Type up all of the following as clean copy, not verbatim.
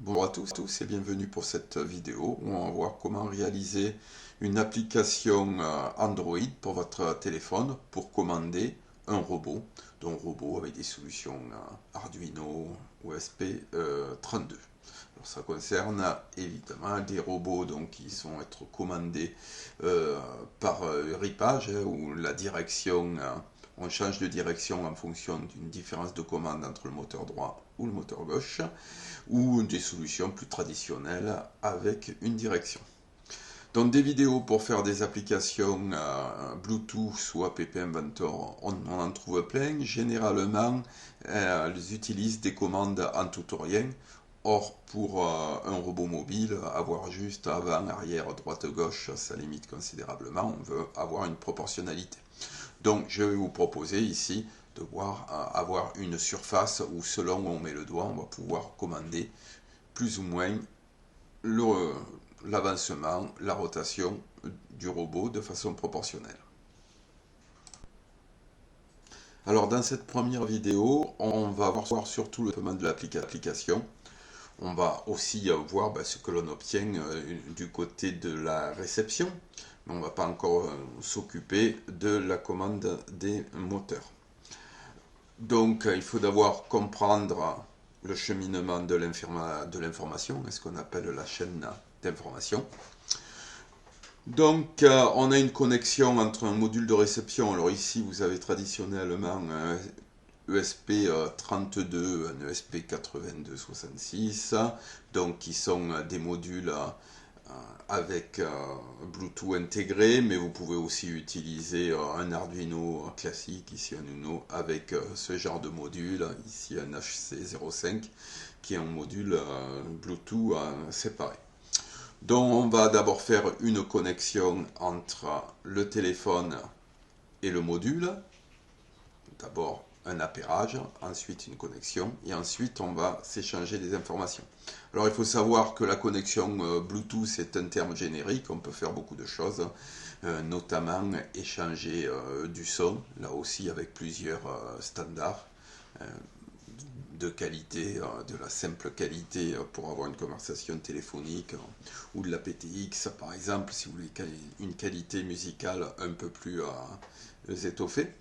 Bonjour à tous et bienvenue pour cette vidéo où on va voir comment réaliser une application Android pour votre téléphone pour commander un robot, donc robot avec des solutions Arduino ou ESP32. Alors ça concerne évidemment des robots donc qui vont être commandés par ripage où la direction on change de direction en fonction d'une différence de commande entre le moteur droit ou le moteur gauche, ou des solutions plus traditionnelles avec une direction. Donc des vidéos pour faire des applications Bluetooth ou App Inventor, on en trouve plein. Généralement, elles utilisent des commandes en tout ou rien. Or, pour un robot mobile, avoir juste avant, arrière, droite, gauche, ça limite considérablement. On veut avoir une proportionnalité. Donc, je vais vous proposer ici de avoir une surface où, selon où on met le doigt, on va pouvoir commander plus ou moins l'avancement, la rotation du robot de façon proportionnelle. Alors, dans cette première vidéo, on va voir surtout le développement de l'application. On va aussi voir ce que l'on obtient du côté de la réception, mais on ne va pas encore s'occuper de la commande des moteurs. Donc, il faut d'abord comprendre le cheminement de l'information, ce qu'on appelle la chaîne d'information. Donc, on a une connexion entre un module de réception. Alors ici, vous avez traditionnellement un ESP32, un ESP8266, donc qui sont des modules avec Bluetooth intégré, mais vous pouvez aussi utiliser un Arduino classique, ici un Uno, avec ce genre de module, ici un HC05, qui est un module Bluetooth séparé. Donc on va d'abord faire une connexion entre le téléphone et le module. D'abord un appairage, ensuite une connexion, et ensuite on va s'échanger des informations. Alors il faut savoir que la connexion Bluetooth est un terme générique, on peut faire beaucoup de choses, notamment échanger du son, là aussi avec plusieurs standards de qualité, de la simple qualité pour avoir une conversation téléphonique, ou de la PTX par exemple, si vous voulez une qualité musicale un peu plus étoffée.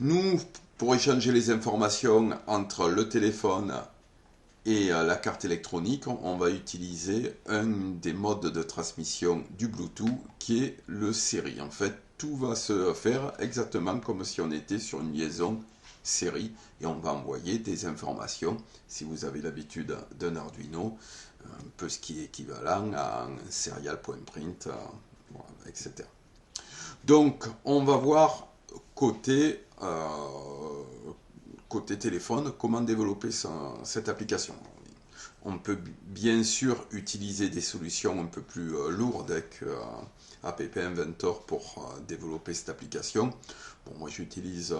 Nous, pour échanger les informations entre le téléphone et la carte électronique, on va utiliser un des modes de transmission du Bluetooth qui est le série. En fait, tout va se faire exactement comme si on était sur une liaison série et on va envoyer des informations, si vous avez l'habitude d'un Arduino, un peu ce qui est équivalent à un serial.print, etc. Donc, on va voir côté téléphone, comment développer cette application. On peut bien sûr utiliser des solutions un peu plus lourdes avec App Inventor pour développer cette application. Bon, moi j'utilise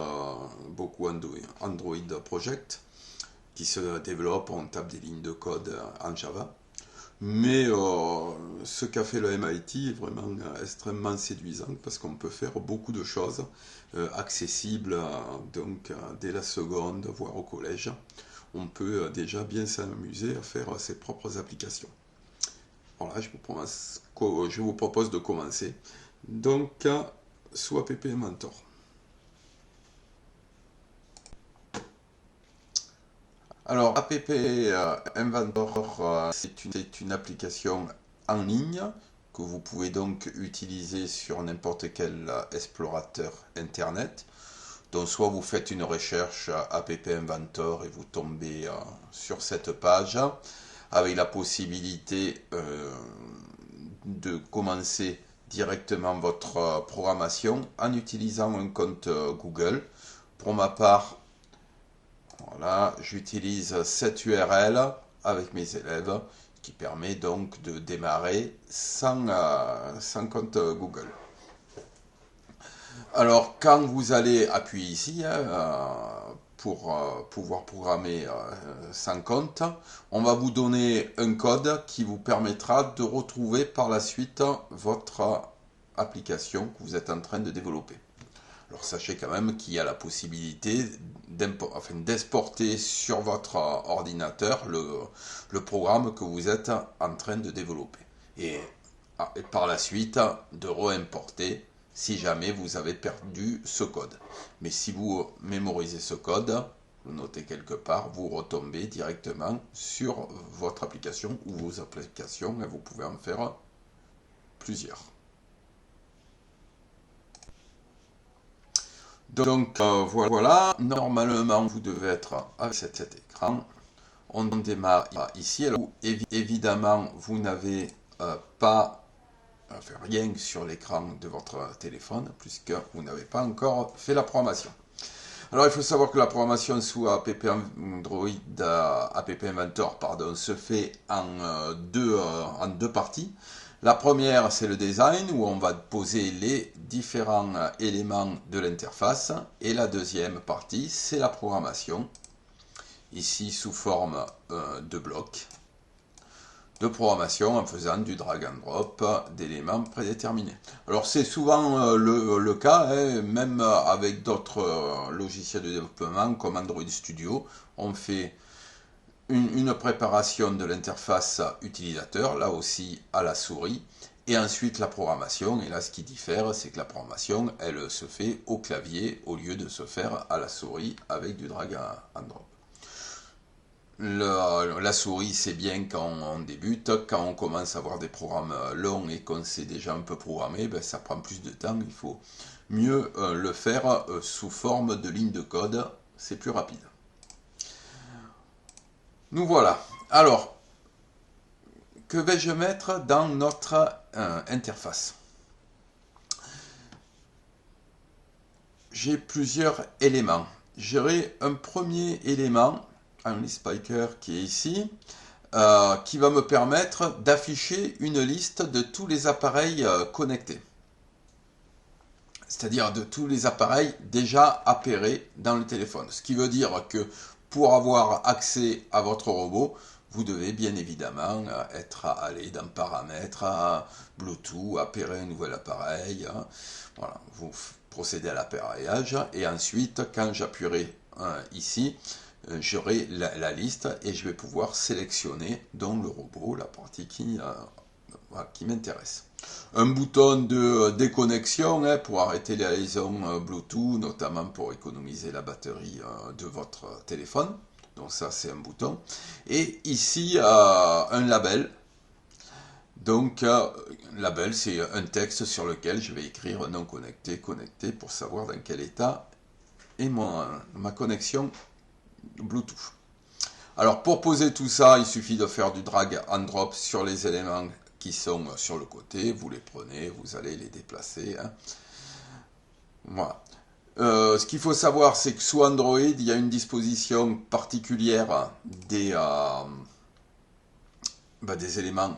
beaucoup Android Project qui se développe, on tape des lignes de code en Java. Mais ce qu'a fait le MIT est vraiment extrêmement séduisant parce qu'on peut faire beaucoup de choses accessibles donc dès la seconde, voire au collège. On peut déjà bien s'amuser à faire ses propres applications. Voilà, je vous propose de commencer. Donc, sous App Inventor. Alors, App Inventor, c'est une application en ligne que vous pouvez donc utiliser sur n'importe quel explorateur Internet. Donc, soit vous faites une recherche App Inventor et vous tombez sur cette page avec la possibilité de commencer directement votre programmation en utilisant un compte Google. Pour ma part, voilà, j'utilise cette URL avec mes élèves qui permet donc de démarrer sans compte Google. Alors, quand vous allez appuyer ici pour pouvoir programmer sans compte, on va vous donner un code qui vous permettra de retrouver par la suite votre application que vous êtes en train de développer. Alors sachez quand même qu'il y a la possibilité d'exporter sur votre ordinateur le programme que vous êtes en train de développer. Et par la suite de réimporter si jamais vous avez perdu ce code. Mais si vous mémorisez ce code, vous notez quelque part, vous retombez directement sur votre application ou vos applications et vous pouvez en faire plusieurs. Donc voilà, normalement vous devez être avec cet écran. On démarre ici. Alors, évidemment, vous n'avez pas rien sur l'écran de votre téléphone puisque vous n'avez pas encore fait la programmation. Alors il faut savoir que la programmation sous App Android, App Inventor, pardon, se fait en deux parties. La première, c'est le design, où on va poser les différents éléments de l'interface. Et la deuxième partie, c'est la programmation, ici sous forme de blocs de programmation en faisant du drag and drop d'éléments prédéterminés. Alors c'est souvent le cas, hein, même avec d'autres logiciels de développement comme Android Studio, on fait une préparation de l'interface utilisateur, là aussi à la souris, et ensuite la programmation. Et là, ce qui diffère, c'est que la programmation, elle se fait au clavier au lieu de se faire à la souris avec du drag and drop. La souris, c'est bien quand on débute. Quand on commence à avoir des programmes longs et qu'on sait déjà un peu programmer, ben, ça prend plus de temps. Il faut mieux le faire sous forme de ligne de code. C'est plus rapide. Nous voilà. Alors, que vais-je mettre dans notre interface? J'ai plusieurs éléments. J'aurai un premier élément, un spiker qui est ici, qui va me permettre d'afficher une liste de tous les appareils connectés. C'est-à-dire de tous les appareils déjà appairés dans le téléphone. Ce qui veut dire que pour avoir accès à votre robot, vous devez bien évidemment être allé dans paramètres, Bluetooth, appairer un nouvel appareil. Voilà, vous procédez à l'appareillage et ensuite, quand j'appuierai ici, j'aurai la liste et je vais pouvoir sélectionner donc le robot, la partie qui m'intéresse. Un bouton de déconnexion pour arrêter les liaisons Bluetooth, notamment pour économiser la batterie de votre téléphone. Donc ça, c'est un bouton. Et ici, un label. Donc, label, c'est un texte sur lequel je vais écrire non connecté, connecté, pour savoir dans quel état est ma connexion Bluetooth. Alors, pour poser tout ça, il suffit de faire du drag and drop sur les éléments qui sont sur le côté. Vous les prenez, vous allez les déplacer. Hein. Voilà. Ce qu'il faut savoir, c'est que sous Android, il y a une disposition particulière des éléments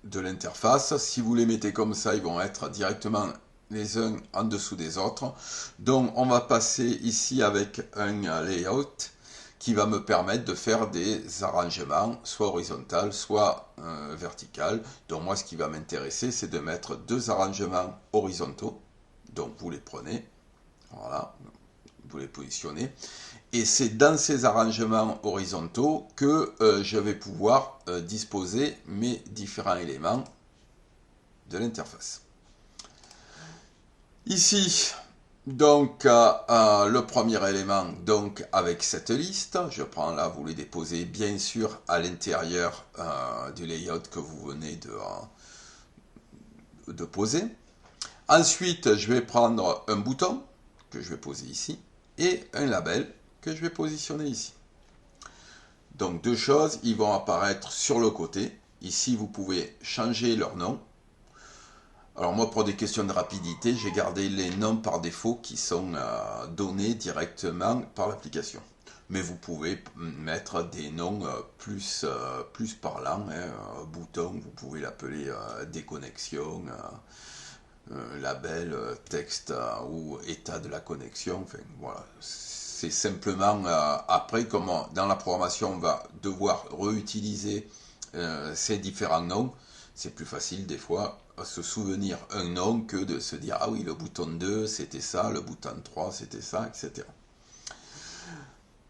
de l'interface. Si vous les mettez comme ça, ils vont être directement les uns en dessous des autres. Donc, on va passer ici avec un layout qui va me permettre de faire des arrangements, soit horizontal, soit vertical. Donc, moi, ce qui va m'intéresser, c'est de mettre deux arrangements horizontaux. Donc, vous les prenez. Voilà, vous les positionnez. Et c'est dans ces arrangements horizontaux que je vais pouvoir disposer mes différents éléments de l'interface. Ici, donc, le premier élément, donc avec cette liste, je prends là, vous les déposez bien sûr à l'intérieur du layout que vous venez de poser. Ensuite, je vais prendre un bouton que je vais poser ici, et un label que je vais positionner ici. Donc deux choses, ils vont apparaître sur le côté. Ici, vous pouvez changer leur nom. Alors moi, pour des questions de rapidité, j'ai gardé les noms par défaut qui sont donnés directement par l'application. Mais vous pouvez mettre des noms plus parlants. Hein. Bouton, vous pouvez l'appeler déconnexion. Label, texte ou état de la connexion. Enfin, voilà. C'est simplement après, comme dans la programmation, on va devoir réutiliser ces différents noms. c'est plus facile des fois à se souvenir un nom que de se dire ah oui, le bouton 2 c'était ça, le bouton 3 c'était ça, etc.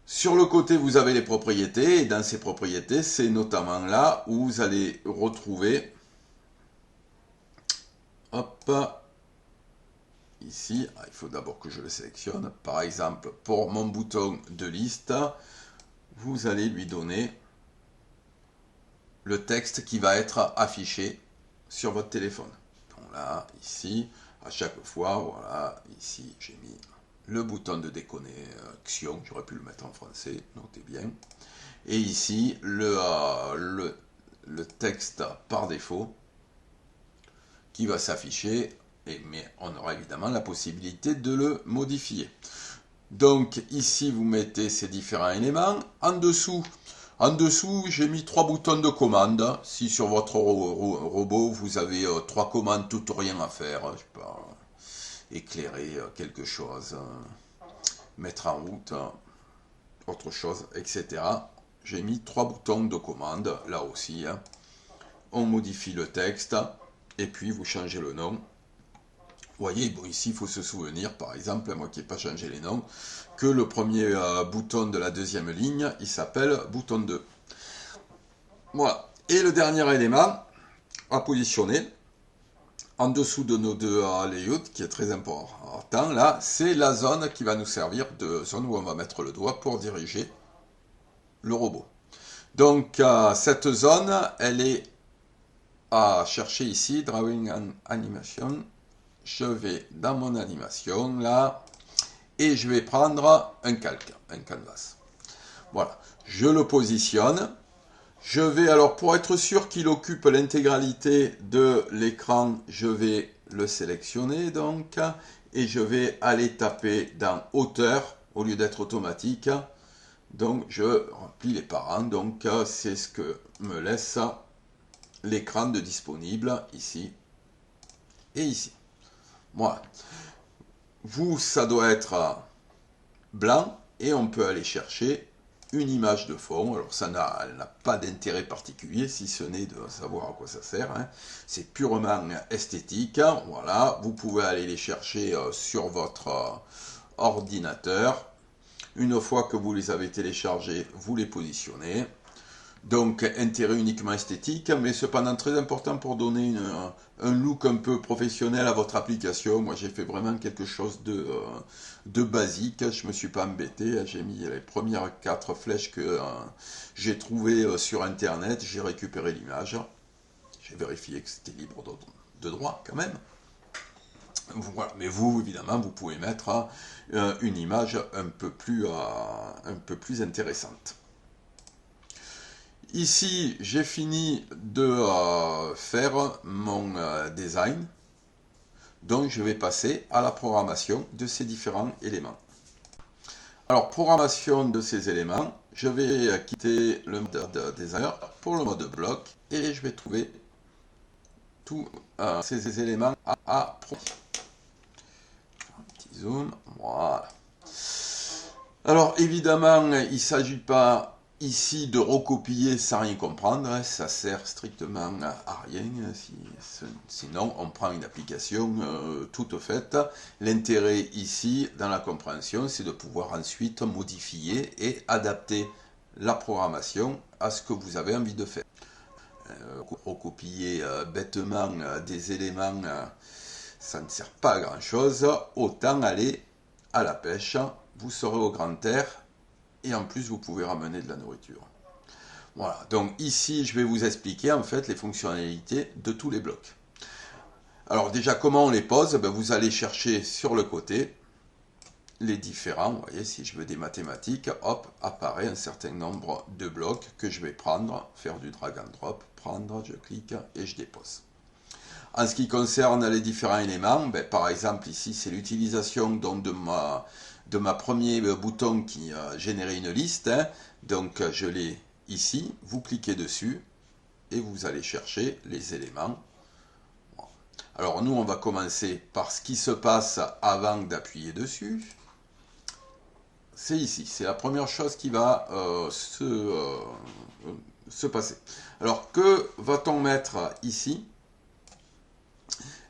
Sur le côté, vous avez les propriétés, et dans ces propriétés, c'est notamment là où vous allez retrouver, hop, ici, il faut d'abord que je le sélectionne, par exemple, pour mon bouton de liste, vous allez lui donner le texte qui va être affiché sur votre téléphone. Donc là, ici, à chaque fois, voilà, ici, j'ai mis le bouton de déconnexion, j'aurais pu le mettre en français, notez bien. Et ici, le texte par défaut qui va s'afficher, mais on aura évidemment la possibilité de le modifier. Donc ici, vous mettez ces différents éléments. En dessous, j'ai mis 3 boutons de commande. Si sur votre robot, vous avez 3 commandes tout ou rien à faire, je sais pas, éclairer quelque chose, mettre en route autre chose, etc. J'ai mis 3 boutons de commande, là aussi. On modifie le texte, et puis vous changez le nom. Vous voyez, bon, ici, il faut se souvenir, par exemple, moi qui n'ai pas changé les noms, que le premier bouton de la deuxième ligne, il s'appelle bouton 2. Voilà. Et le dernier élément à positionner, en dessous de nos deux layouts, qui est très important, là, c'est la zone qui va nous servir de zone où on va mettre le doigt pour diriger le robot. Donc, cette zone, elle est à chercher ici, Drawing and Animation. Je vais dans mon animation, là, et je vais prendre un calque, un canvas. Voilà, je le positionne. Je vais, alors pour être sûr qu'il occupe l'intégralité de l'écran, je vais le sélectionner donc, et je vais aller taper dans hauteur au lieu d'être automatique. Donc je remplis les parents, donc c'est ce que me laisse l'écran de disponible ici et ici. Voilà. Vous, ça doit être blanc et on peut aller chercher une image de fond. Alors ça n'a pas d'intérêt particulier si ce n'est de savoir à quoi ça sert. Hein. C'est purement esthétique. Voilà, vous pouvez aller les chercher sur votre ordinateur. Une fois que vous les avez téléchargés, vous les positionnez. Donc intérêt uniquement esthétique, mais cependant très important pour donner un look un peu professionnel à votre application. Moi j'ai fait vraiment quelque chose de basique, je me suis pas embêté, j'ai mis les premières 4 flèches que j'ai trouvées sur internet, j'ai récupéré l'image, j'ai vérifié que c'était libre de droit quand même. Voilà. Mais vous, évidemment, vous pouvez mettre une image un peu plus intéressante. Ici, j'ai fini de faire mon design, donc je vais passer à la programmation de ces différents éléments. Alors, programmation de ces éléments, je vais quitter le mode designer pour le mode bloc et je vais trouver tous ces éléments à programmer. Un petit zoom, voilà. Alors, évidemment, il ne s'agit pas ici de recopier sans rien comprendre, hein, ça sert strictement à rien, sinon on prend une application toute faite. L'intérêt ici dans la compréhension, c'est de pouvoir ensuite modifier et adapter la programmation à ce que vous avez envie de faire. Recopier bêtement des éléments, ça ne sert pas à grand chose, autant aller à la pêche, vous serez au grand air. Et en plus, vous pouvez ramener de la nourriture. Voilà, donc ici, je vais vous expliquer en fait les fonctionnalités de tous les blocs. Alors déjà, comment on les pose? Vous allez chercher sur le côté les différents, vous voyez, si je veux des mathématiques, hop, apparaît un certain nombre de blocs que je vais prendre, faire du drag and drop, prendre, je clique et je dépose. En ce qui concerne les différents éléments, par exemple ici, c'est l'utilisation de ma premier bouton qui générait une liste. Hein. Donc je l'ai ici, vous cliquez dessus et vous allez chercher les éléments. Alors nous on va commencer par ce qui se passe avant d'appuyer dessus. C'est ici, c'est la première chose qui va se passer. Alors, que va-t-on mettre ici?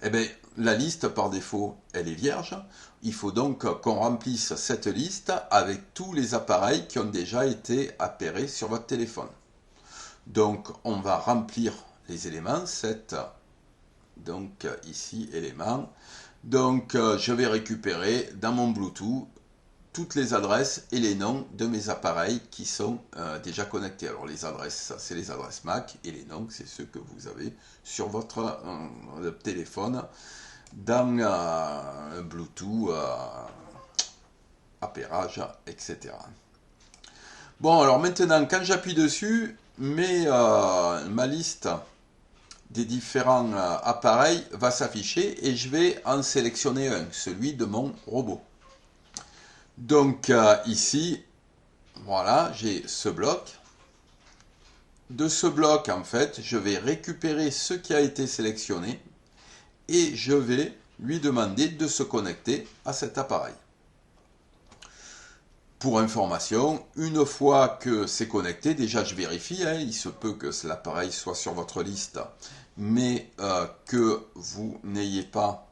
Eh bien, la liste, par défaut, elle est vierge. Il faut donc qu'on remplisse cette liste avec tous les appareils qui ont déjà été appairés sur votre téléphone. Donc, on va remplir les éléments, 7, donc ici, éléments. Donc, je vais récupérer dans mon Bluetooth toutes les adresses et les noms de mes appareils qui sont déjà connectés. Alors les adresses, c'est les adresses MAC et les noms, c'est ceux que vous avez sur votre téléphone dans Bluetooth, appairage, etc. Bon, alors maintenant, quand j'appuie dessus, ma liste des différents appareils va s'afficher et je vais en sélectionner un, celui de mon robot. Donc ici, voilà, j'ai ce bloc. De ce bloc, en fait, je vais récupérer ce qui a été sélectionné et je vais lui demander de se connecter à cet appareil. Pour information, une fois que c'est connecté, déjà je vérifie, hein, il se peut que l'appareil soit sur votre liste, mais que vous n'ayez pas,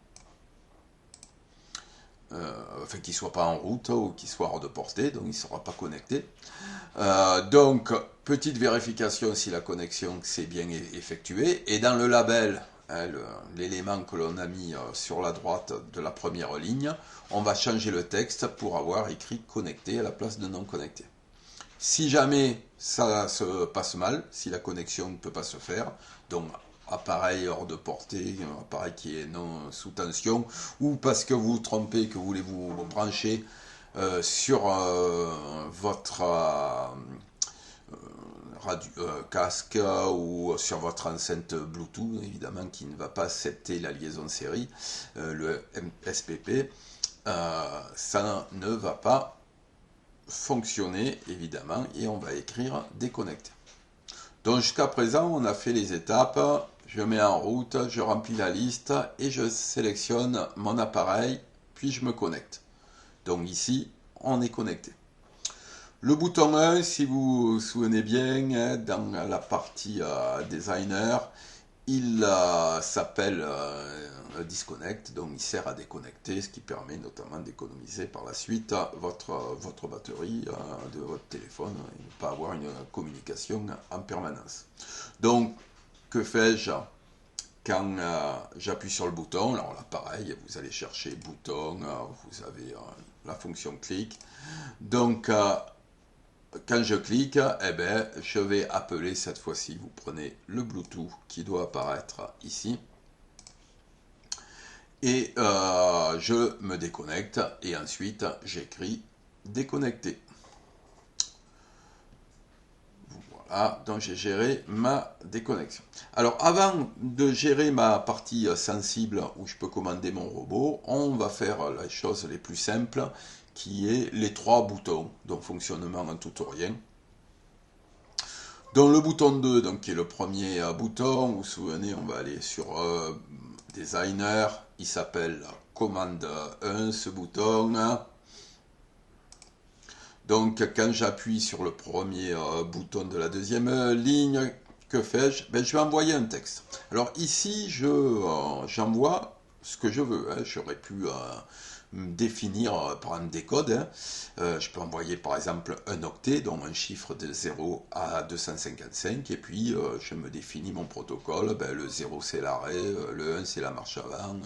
enfin qu'il ne soit pas en route ou qu'il soit hors de portée, donc il ne sera pas connecté. Donc, petite vérification si la connexion s'est bien effectuée. Et dans le label, hein, l'élément que l'on a mis sur la droite de la première ligne, on va changer le texte pour avoir écrit connecté à la place de non connecté. Si jamais ça se passe mal, si la connexion ne peut pas se faire, donc appareil hors de portée, appareil qui est non sous tension, ou parce que vous vous trompez, que vous voulez vous brancher sur votre casque ou sur votre enceinte Bluetooth, évidemment, qui ne va pas accepter la liaison série, le SPP, ça ne va pas fonctionner, évidemment, et on va écrire déconnecté. Donc jusqu'à présent, on a fait les étapes, je mets en route, je remplis la liste et je sélectionne mon appareil, puis je me connecte. Donc ici, on est connecté. Le bouton 1, si vous vous souvenez bien, dans la partie designer, il s'appelle disconnect, donc il sert à déconnecter, ce qui permet notamment d'économiser par la suite votre batterie de votre téléphone et ne pas avoir une communication en permanence. Donc, que fais-je quand j'appuie sur le bouton? Alors là, pareil, vous allez chercher bouton, vous avez la fonction clic. Donc, quand je clique, eh ben, je vais appeler cette fois-ci, vous prenez le Bluetooth qui doit apparaître ici, et je me déconnecte, et ensuite j'écris déconnecter. Voilà, donc j'ai géré ma déconnexion. Alors avant de gérer ma partie sensible où je peux commander mon robot, on va faire la chose les plus simples, qui est les 3 boutons, donc fonctionnement en tout ou rien. Donc le bouton 2, donc, qui est le premier bouton, vous vous souvenez, on va aller sur Designer, il s'appelle Commande 1, ce bouton. Donc quand j'appuie sur le premier bouton de la deuxième ligne, que fais-je? Ben, je vais envoyer un texte. Alors ici, j'envoie ce que je veux. Hein. J'aurais pu définir par exemple des codes. Hein. Je peux envoyer par exemple un octet, donc un chiffre de 0 à 255, et puis je me définis mon protocole. Ben, le 0 c'est l'arrêt, le 1 c'est la marche avant,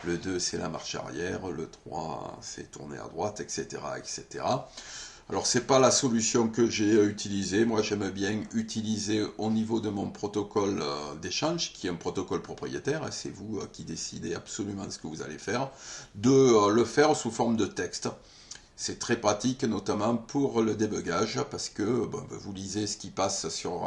le 2 c'est la marche arrière, le 3 c'est tourner à droite, etc. etc. Alors c'est pas la solution que j'ai utilisée, moi j'aime bien utiliser au niveau de mon protocole d'échange, qui est un protocole propriétaire, et c'est vous qui décidez absolument ce que vous allez faire, de le faire sous forme de texte. C'est très pratique, notamment pour le débugage, parce que bon, vous lisez ce qui passe sur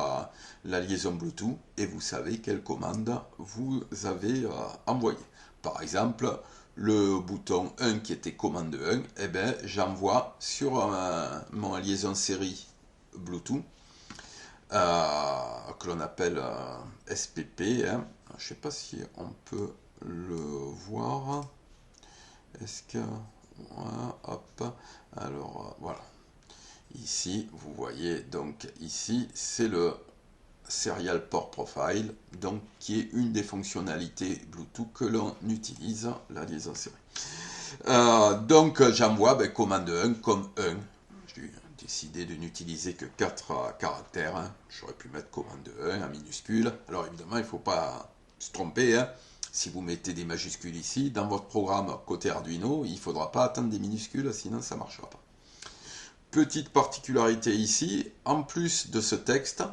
la liaison Bluetooth, et vous savez quelle commande vous avez envoyée. Par exemple, le bouton 1 qui était commande 1, eh ben, j'envoie sur mon liaison série Bluetooth, que l'on appelle SPP. Hein. Je ne sais pas si on peut le voir. Est-ce que... Voilà, hop. Alors, voilà. Ici, vous voyez, donc ici, c'est le Serial Port Profile, donc qui est une des fonctionnalités Bluetooth que l'on utilise, la liaison série. Donc j'envoie commande 1 comme 1. J'ai décidé de n'utiliser que 4 caractères. Hein. J'aurais pu mettre commande 1 en minuscule. Alors évidemment, il ne faut pas se tromper. Hein. Si vous mettez des majuscules ici, dans votre programme côté Arduino, il ne faudra pas attendre des minuscules, sinon ça ne marchera pas. Petite particularité ici, en plus de ce texte,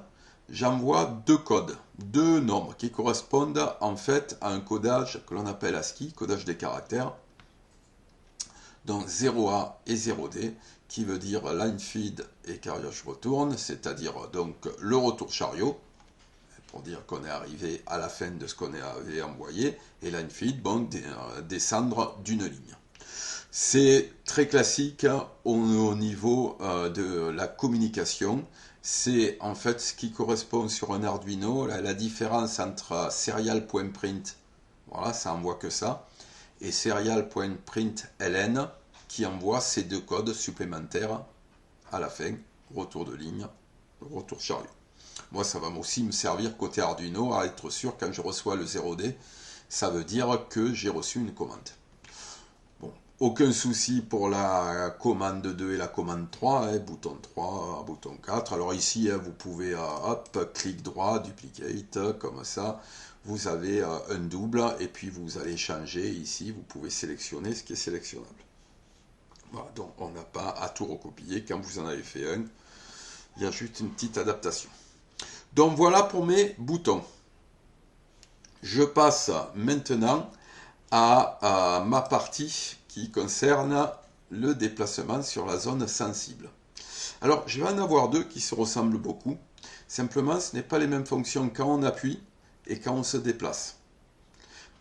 j'envoie 2 codes, 2 nombres qui correspondent en fait à un codage que l'on appelle ASCII, codage des caractères, donc 0A et 0D, qui veut dire line feed et carriage retourne, c'est-à-dire donc le retour chariot, pour dire qu'on est arrivé à la fin de ce qu'on avait envoyé, et line feed, bon, descendre d'une ligne. C'est très classique au niveau de la communication. C'est en fait ce qui correspond sur un Arduino, la différence entre serial.print, voilà, ça envoie que ça, et serial.println, qui envoie ces 2 codes supplémentaires à la fin, retour de ligne, retour chariot. Moi, ça va aussi me servir côté Arduino à être sûr quand je reçois le 0D, ça veut dire que j'ai reçu une commande. Bon, aucun souci pour la commande 2 et la commande 3, hein, bouton 3, bouton 4. Alors ici, hein, vous pouvez, hop, clic droit, duplicate, comme ça. Vous avez un double, et puis vous allez changer ici, vous pouvez sélectionner ce qui est sélectionnable. Voilà, donc on n'a pas à tout recopier. Quand vous en avez fait un, il y a juste une petite adaptation. Donc voilà pour mes boutons. Je passe maintenant à ma partie qui concerne le déplacement sur la zone sensible. Alors je vais en avoir 2 qui se ressemblent beaucoup. Simplement, ce n'est pas les mêmes fonctions quand on appuie et quand on se déplace.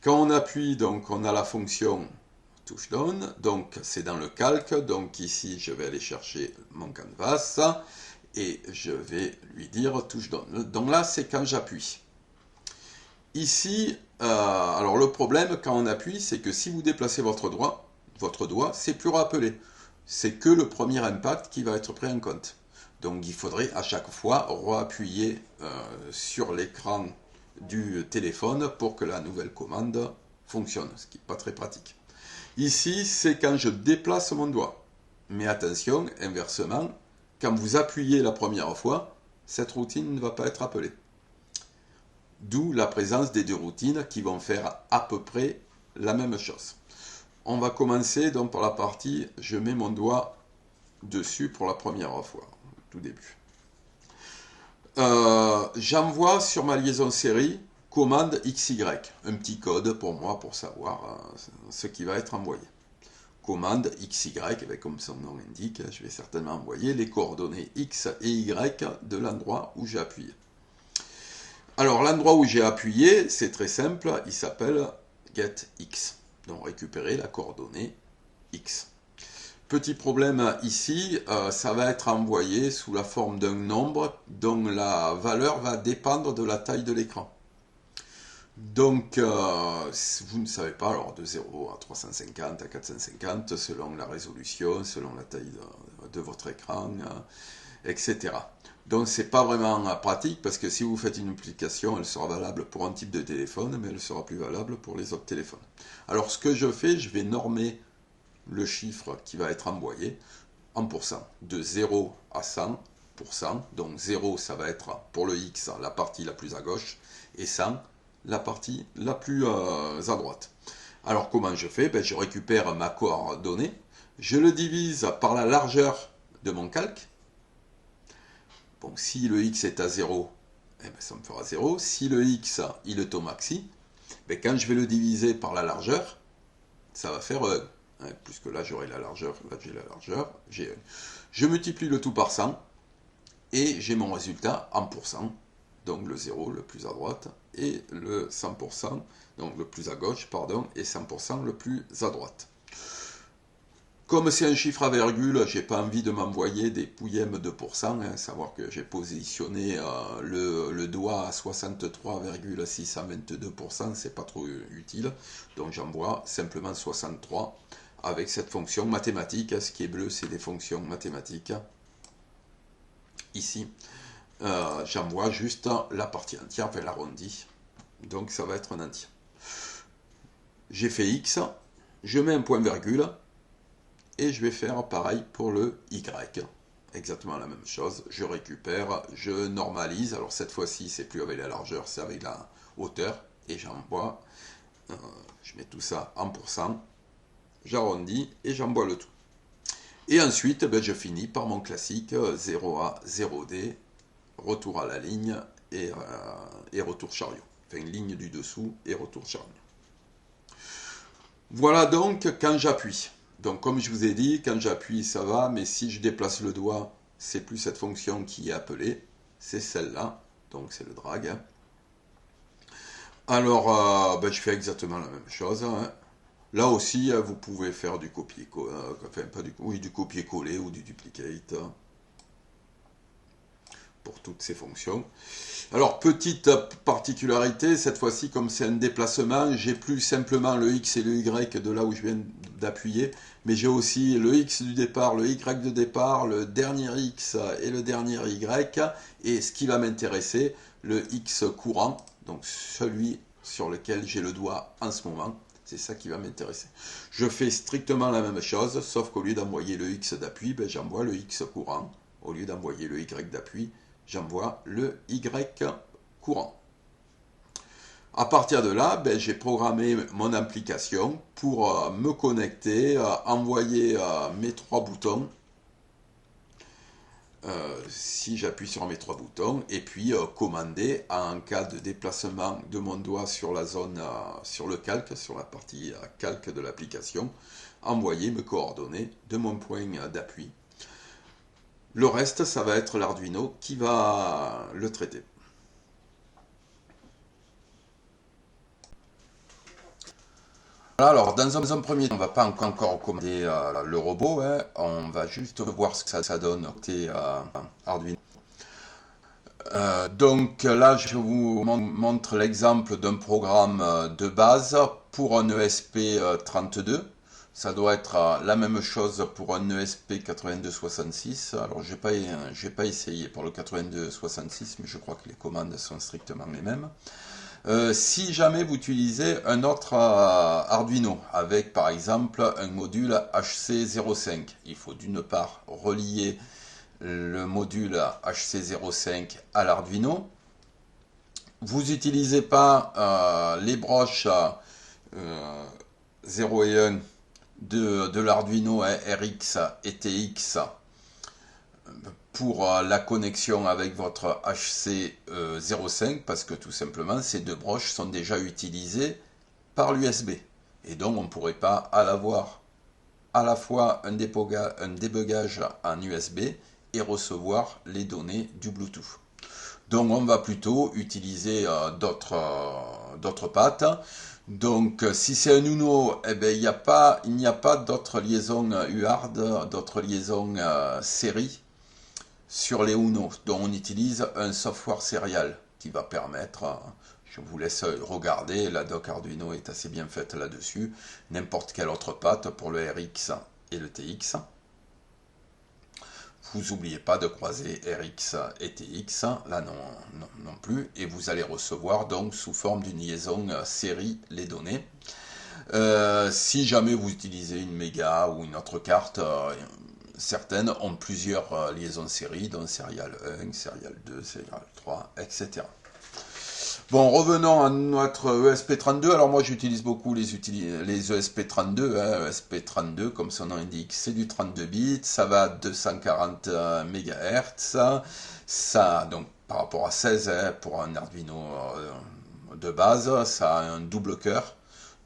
Quand on appuie, donc on a la fonction touch down, donc c'est dans le calque, donc ici je vais aller chercher mon canvas et je vais lui dire touch down. Donc là c'est quand j'appuie. Ici, alors le problème quand on appuie, c'est que si vous déplacez votre doigt, c'est plus rappelé. C'est que le premier impact qui va être pris en compte. Donc il faudrait à chaque fois reappuyer sur l'écran du téléphone pour que la nouvelle commande fonctionne, ce qui n'est pas très pratique. Ici, c'est quand je déplace mon doigt. Mais attention, inversement, quand vous appuyez la première fois, cette routine ne va pas être appelée. D'où la présence des 2 routines qui vont faire à peu près la même chose. On va commencer donc par la partie, je mets mon doigt dessus pour la première fois, tout début. J'envoie sur ma liaison série commande XY, un petit code pour moi pour savoir ce qui va être envoyé. Commande XY, comme son nom l'indique, je vais certainement envoyer les coordonnées X et Y de l'endroit où j'ai appuyé. Alors l'endroit où j'ai appuyé, c'est très simple, il s'appelle getX, donc récupérer la coordonnée X. Petit problème ici, ça va être envoyé sous la forme d'un nombre dont la valeur va dépendre de la taille de l'écran. Donc, vous ne savez pas, alors de 0 à 350 à 450, selon la résolution, selon la taille de votre écran, etc. Donc, c'est pas vraiment pratique parce que si vous faites une application, elle sera valable pour un type de téléphone, mais elle sera plus valable pour les autres téléphones. Alors, ce que je fais, je vais normer le chiffre qui va être envoyé en pourcent, de 0 à 100%. Donc 0, ça va être pour le X, la partie la plus à gauche, et 100, la partie la plus à droite. Alors comment je fais? Je récupère ma coordonnée, je le divise par la largeur de mon calque. Bon, si le X est à 0, ça me fera 0. Si le X, il est au maxi, quand je vais le diviser par la largeur, ça va faire puisque là j'aurai la largeur, là j'ai la largeur, je multiplie le tout par 100 et j'ai mon résultat en pourcent, donc le 0 le plus à droite et le 100%, donc le plus à gauche, pardon, et 100% le plus à droite. Comme c'est un chiffre à virgule, j'ai pas envie de m'envoyer des pouillèmes de pourcent, savoir que j'ai positionné le doigt à 63,622%, c'est pas trop utile, donc j'envoie simplement 63 avec cette fonction mathématique. Ce qui est bleu, c'est des fonctions mathématiques, ici, j'envoie juste la partie entière, enfin l'arrondi. Donc ça va être un entier. J'ai fait X, je mets un point virgule, et je vais faire pareil pour le Y. Exactement la même chose. Je récupère, je normalise. Alors cette fois-ci, c'est plus avec la largeur, c'est avec la hauteur. Et j'envoie, je mets tout ça en pourcent, j'arrondis et j'envoie le tout. Et ensuite, ben, je finis par mon classique 0A, 0D, retour à la ligne et retour chariot. Enfin, ligne du dessous et retour chariot. Voilà donc quand j'appuie. Donc comme je vous ai dit, quand j'appuie ça va, mais si je déplace le doigt, c'est plus cette fonction qui est appelée, c'est celle-là, donc c'est le drag. Hein. Alors ben, je fais exactement la même chose. Hein. Là aussi, vous pouvez faire du copier-coller, enfin pas du, oui, du copier-coller ou du duplicate hein, pour toutes ces fonctions. Alors, petite particularité, cette fois-ci, comme c'est un déplacement, j'ai plus simplement le X et le Y de là où je viens d'appuyer, mais j'ai aussi le X du départ, le Y de départ, le dernier X et le dernier Y, et ce qui va m'intéresser, le X courant, donc celui sur lequel j'ai le doigt en ce moment, c'est ça qui va m'intéresser. Je fais strictement la même chose, sauf qu'au lieu d'envoyer le X d'appui, ben, j'envoie le X courant. Au lieu d'envoyer le Y d'appui, j'envoie le Y courant. À partir de là, ben, j'ai programmé mon application pour me connecter, envoyer mes trois boutons, si j'appuie sur mes trois boutons, et puis commander en cas de déplacement de mon doigt sur la zone, sur le calque, sur la partie calque de l'application, envoyer mes coordonnées de mon point d'appui. Le reste, ça va être l'Arduino qui va le traiter. Alors, dans un premier temps, on ne va pas encore commander le robot, hein. On va juste voir ce que ça donne côté Arduino. Donc là, je vous montre l'exemple d'un programme de base pour un ESP32. Ça doit être la même chose pour un ESP8266. Alors, j'ai pas essayé pour le 8266, mais je crois que les commandes sont strictement les mêmes. Si jamais vous utilisez un autre Arduino avec par exemple un module HC05, il faut d'une part relier le module HC05 à l'Arduino. Vous n'utilisez pas les broches 0 et 1 de l'Arduino RX et TX pour la connexion avec votre HC05 parce que tout simplement ces deux broches sont déjà utilisées par l'USB et donc on ne pourrait pas avoir à la fois un débugage en USB et recevoir les données du Bluetooth. Donc on va plutôt utiliser d'autres pattes. Donc si c'est un Uno, eh ben, il n'y a pas d'autres liaisons UART, d'autres liaisons série sur les Uno. Donc on utilise un software serial qui va permettre, je vous laisse regarder, la doc Arduino est assez bien faite là-dessus, n'importe quelle autre patte pour le RX et le TX. Vous n'oubliez pas de croiser RX et TX, là non plus, et vous allez recevoir donc sous forme d'une liaison série les données. Si jamais vous utilisez une méga ou une autre carte, certaines ont plusieurs liaisons série, dont Serial 1, Serial 2, Serial 3, etc. Bon, revenons à notre ESP32. Alors moi, j'utilise beaucoup les ESP32. Hein, ESP32, comme son nom indique, c'est du 32 bits. Ça va à 240 MHz. Ça, donc, par rapport à 16, hein, pour un Arduino de base, ça a un double cœur.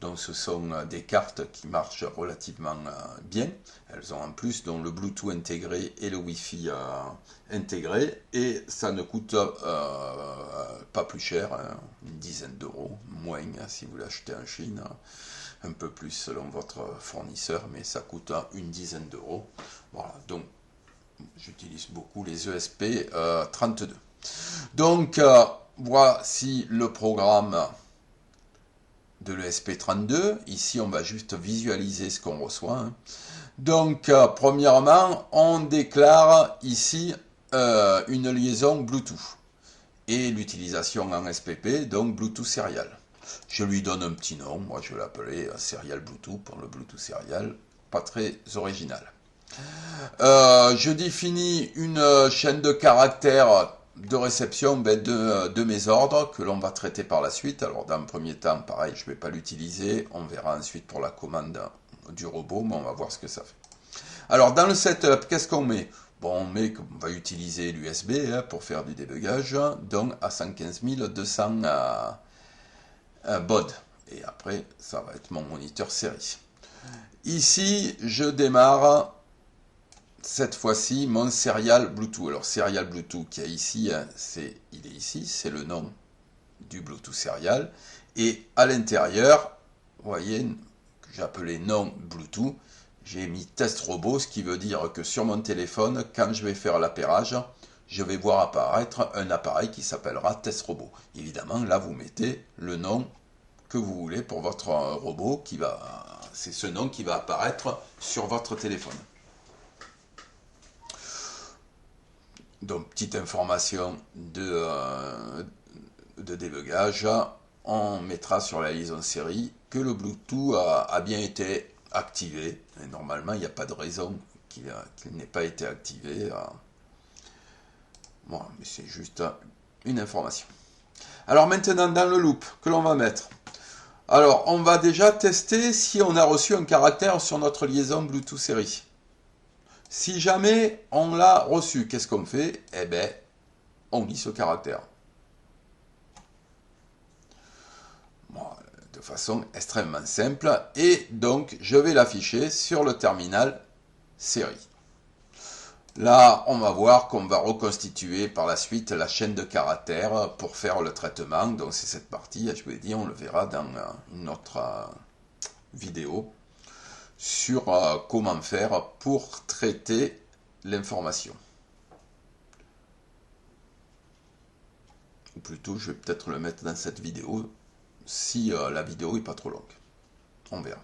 Donc ce sont des cartes qui marchent relativement bien. Elles ont en plus donc, le Bluetooth intégré et le Wi-Fi intégré. Et ça ne coûte pas plus cher, hein, une dizaine d'euros, moins si vous l'achetez en Chine. Un peu plus selon votre fournisseur, mais ça coûte une dizaine d'euros. Voilà, donc j'utilise beaucoup les ESP32. Donc voici le programme de l'ESP32. Ici, on va juste visualiser ce qu'on reçoit. Hein. Donc, premièrement, on déclare ici une liaison Bluetooth et l'utilisation en SPP, donc Bluetooth Serial. Je lui donne un petit nom, moi je vais l'appeler Serial Bluetooth pour le Bluetooth Serial, pas très original. Je définis une chaîne de caractères de réception de mes ordres que l'on va traiter par la suite. Alors dans un premier temps, pareil, je ne vais pas l'utiliser, on verra ensuite pour la commande du robot, mais on va voir ce que ça fait. Alors dans le setup, qu'est-ce qu'on met? Bon, on va utiliser l'USB pour faire du débugage, donc à 115 200 baud. Et après, ça va être mon moniteur série. Ici, je démarre cette fois-ci mon serial Bluetooth. Alors serial Bluetooth qui est ici, il est ici, c'est le nom du Bluetooth serial. Et à l'intérieur, vous voyez, que j'ai appelé nom Bluetooth, j'ai mis test robot, ce qui veut dire que sur mon téléphone, quand je vais faire l'appairage, je vais voir apparaître un appareil qui s'appellera test robot. Évidemment, là vous mettez le nom que vous voulez pour votre robot, c'est ce nom qui va apparaître sur votre téléphone. Donc, petite information de débugage, on mettra sur la liaison série que le Bluetooth a bien été activé. Et normalement, il n'y a pas de raison qu'il n'ait pas été activé. Bon, mais c'est juste une information. Alors maintenant, dans le loop que l'on va mettre. Alors, on va déjà tester si on a reçu un caractère sur notre liaison Bluetooth série. Si jamais on l'a reçu, qu'est-ce qu'on fait? Eh bien, on lit ce caractère. Bon, de façon extrêmement simple. Et donc, je vais l'afficher sur le terminal série. Là, on va voir qu'on va reconstituer par la suite la chaîne de caractères pour faire le traitement. Donc, c'est cette partie, je vous l'ai dit, on le verra dans une autre vidéo sur comment faire pour traiter l'information. Ou plutôt, je vais peut-être le mettre dans cette vidéo si la vidéo n'est pas trop longue. On verra.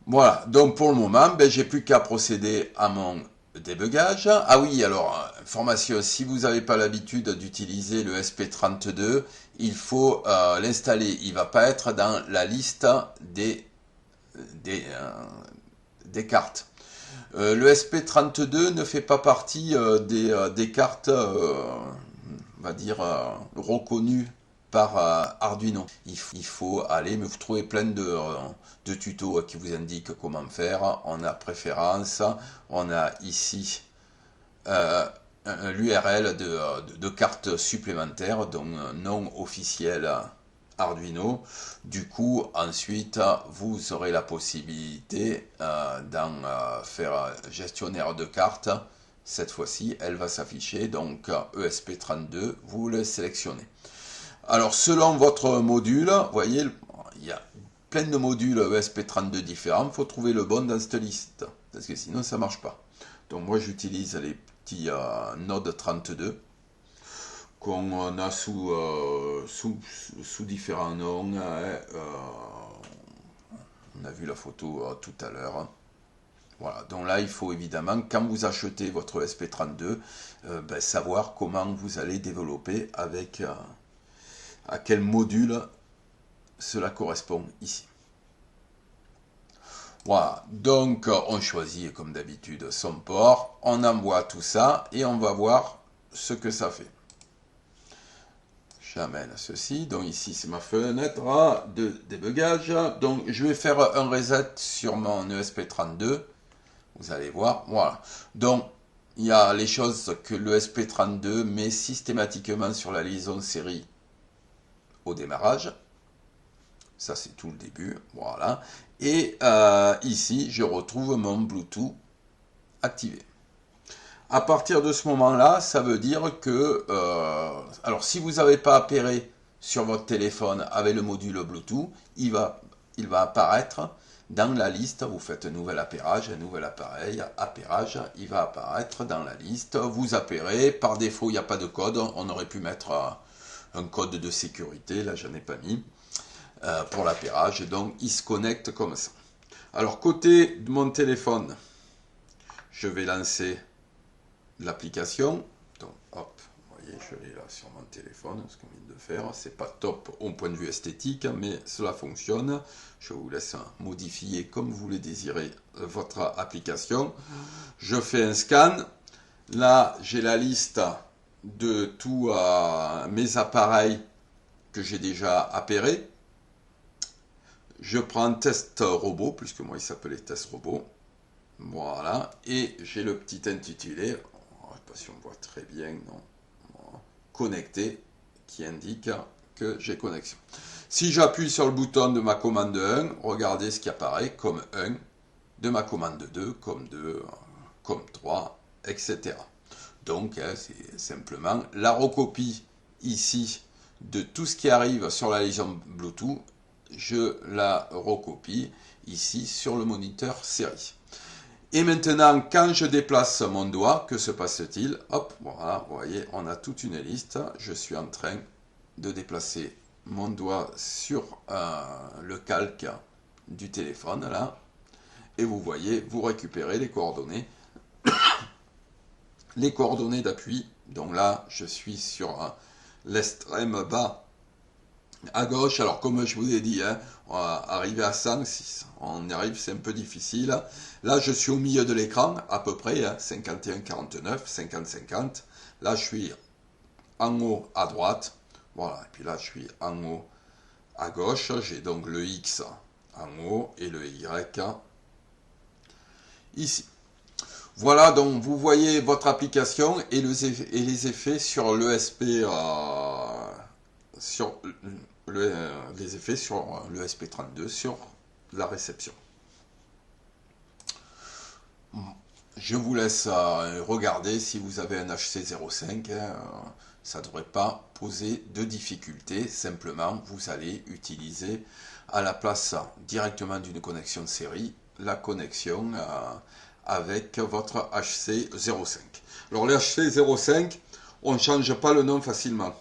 Voilà, donc pour le moment, ben, j'ai plus qu'à procéder à mon débugage. Ah oui, alors, information, si vous n'avez pas l'habitude d'utiliser le SP32, il faut l'installer. Il ne va pas être dans la liste des cartes. Le SP32 ne fait pas partie des cartes, on va dire, reconnues par Arduino. Il faut aller, mais vous trouvez plein de tutos qui vous indiquent comment faire. On a préférence, on a ici l'URL de cartes supplémentaires, donc non officielles Arduino. Du coup, ensuite, vous aurez la possibilité d'en faire gestionnaire de cartes. Cette fois-ci, elle va s'afficher, donc ESP32, vous le sélectionnez. Alors, selon votre module, vous voyez, il y a plein de modules ESP32 différents. Il faut trouver le bon dans cette liste, parce que sinon, ça ne marche pas. Donc, moi, j'utilise les petits Node 32 qu'on a sous différents noms. On a vu la photo tout à l'heure. Voilà, donc là, il faut évidemment, quand vous achetez votre SP32, ben, savoir comment vous allez développer avec à quel module cela correspond ici. Voilà, donc on choisit comme d'habitude son port, on envoie tout ça et on va voir ce que ça fait. J'amène ceci, donc ici c'est ma fenêtre de débugage, donc je vais faire un reset sur mon ESP32, vous allez voir, voilà, donc il y a les choses que le ESP32 met systématiquement sur la liaison série au démarrage, ça c'est tout le début, voilà, et ici je retrouve mon Bluetooth activé. À partir de ce moment-là, ça veut dire que, alors si vous n'avez pas appairé sur votre téléphone avec le module Bluetooth, il va apparaître dans la liste. Vous faites un nouvel appairage, un nouvel appareil, appairage, il va apparaître dans la liste. Vous appairez, par défaut il n'y a pas de code, on aurait pu mettre un code de sécurité, là j'en ai pas mis, pour l'appairage, donc il se connecte comme ça. Alors côté de mon téléphone, je vais lancer l'application. Donc, hop, vous voyez, je l'ai là sur mon téléphone, ce qu'on vient de faire. C'est pas top au point de vue esthétique, mais cela fonctionne. Je vous laisse modifier comme vous le désirez votre application. Je fais un scan. Là, j'ai la liste de tous mes appareils que j'ai déjà appairés. Je prends un test robot, puisque moi il s'appelait test robot. Voilà, et j'ai le petit intitulé, je ne sais pas si on voit très bien, non, connecté, qui indique que j'ai connexion. Si j'appuie sur le bouton de ma commande 1, regardez ce qui apparaît comme 1, de ma commande 2, comme 2, comme 3, etc. Donc, c'est simplement la recopie ici de tout ce qui arrive sur la liaison Bluetooth. Je la recopie ici sur le moniteur série. Et maintenant, quand je déplace mon doigt, que se passe-t-il? Hop, voilà, vous voyez, on a toute une liste. Je suis en train de déplacer mon doigt sur le calque du téléphone, là. Et vous voyez, vous récupérez les coordonnées. Les coordonnées d'appui. Donc là, je suis sur l'extrême bas à gauche. Alors comme je vous ai dit, hein, on va arriver à 106, on y arrive, c'est un peu difficile. Là je suis au milieu de l'écran à peu près, hein, 51-49, 50-50. Là je suis en haut à droite, voilà, et puis là je suis en haut à gauche. J'ai donc le X en haut et le Y ici. Voilà, donc vous voyez votre application et les effets sur l'ESP sur les effets sur le SP32 sur la réception. Je vous laisse regarder si vous avez un HC05, ça ne devrait pas poser de difficultés. Simplement, vous allez utiliser à la place directement d'une connexion série, la connexion avec votre HC05. Alors les HC05, on ne change pas le nom facilement.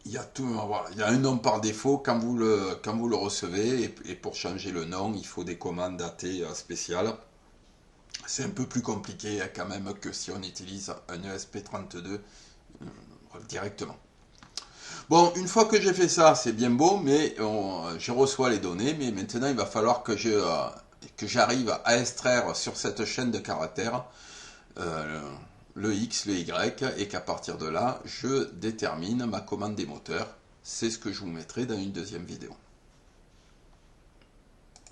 Il y a tout, voilà, il y a un nom par défaut quand vous le recevez, et pour changer le nom, il faut des commandes AT spéciales. C'est un peu plus compliqué quand même que si on utilise un ESP32 directement. Bon, une fois que j'ai fait ça, c'est bien beau, mais je reçois les données, mais maintenant il va falloir que j'arrive à extraire sur cette chaîne de caractères le X, le Y, et qu'à partir de là, je détermine ma commande des moteurs. C'est ce que je vous mettrai dans une deuxième vidéo.